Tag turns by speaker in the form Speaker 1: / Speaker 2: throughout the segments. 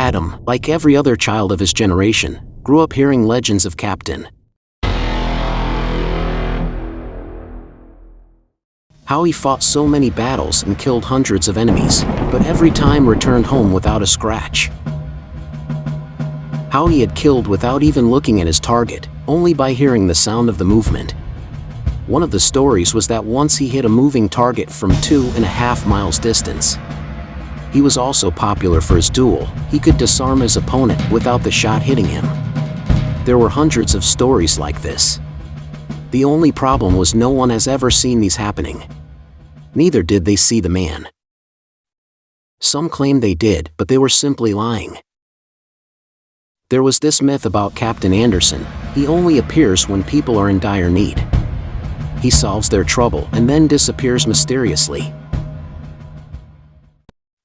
Speaker 1: Adam, like every other child of his generation, grew up hearing legends of Captain. How he fought so many battles and killed hundreds of enemies, but every time returned home without a scratch. How he had killed without even looking at his target, only by hearing the sound of the movement. One of the stories was that once he hit a moving target from 2.5 miles distance. He was also popular for his duel. He could disarm his opponent without the shot hitting him. There were hundreds of stories like this. The only problem was no one has ever seen these happening. Neither did they see the man. Some claimed they did, but they were simply lying. There was this myth about Captain Anderson: he only appears when people are in dire need. He solves their trouble and then disappears mysteriously.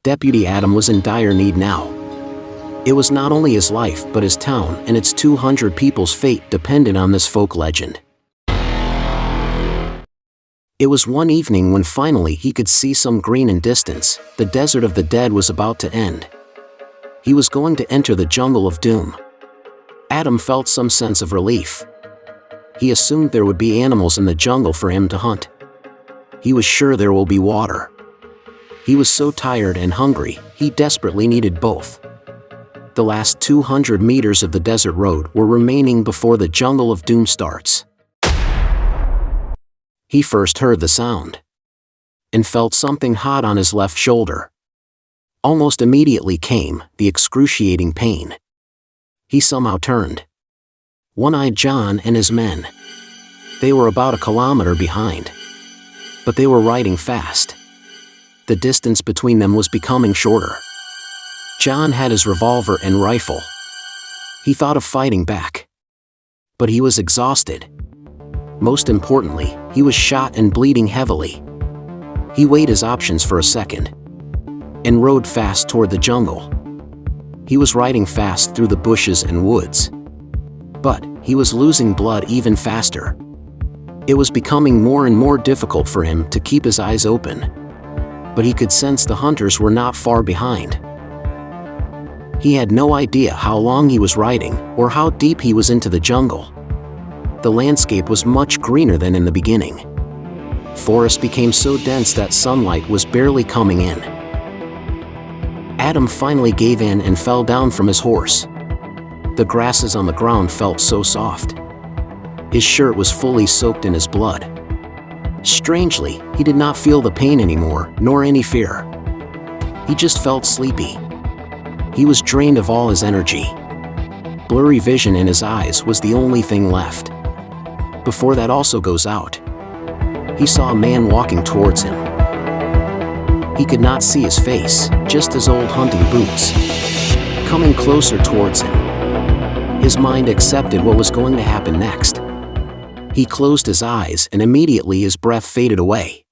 Speaker 1: Deputy Adam was in dire need now. It was not only his life but his town and its 200 people's fate depended on this folk legend. It was one evening when finally he could see some green in distance. The desert of the dead was about to end. He was going to enter the jungle of doom. Adam felt some sense of relief. He assumed there would be animals in the jungle for him to hunt. He was sure there will be water. He was so tired and hungry, he desperately needed both. The last 200 meters of the desert road were remaining before the jungle of doom starts. He first heard the sound and felt something hot on his left shoulder. Almost immediately came the excruciating pain. He somehow turned. One-Eyed John and his men. They were about 1 kilometer behind. But they were riding fast. The distance between them was becoming shorter. John had his revolver and rifle. He thought of fighting back. But he was exhausted. Most importantly, he was shot and bleeding heavily. He weighed his options for a second and rode fast toward the jungle. He was riding fast through the bushes and woods. But he was losing blood even faster. It was becoming more and more difficult for him to keep his eyes open. But he could sense the hunters were not far behind. He had no idea how long he was riding or how deep he was into the jungle. The landscape was much greener than in the beginning. Forest became so dense that sunlight was barely coming in. Adam finally gave in and fell down from his horse. The grasses on the ground felt so soft. His shirt was fully soaked in his blood. Strangely, he did not feel the pain anymore, nor any fear. He just felt sleepy. He was drained of all his energy. Blurry vision in his eyes was the only thing left. Before that also goes out, he saw a man walking towards him. He could not see his face, just his old hunting boots. Coming closer towards him. His mind accepted what was going to happen next. He closed his eyes and immediately his breath faded away.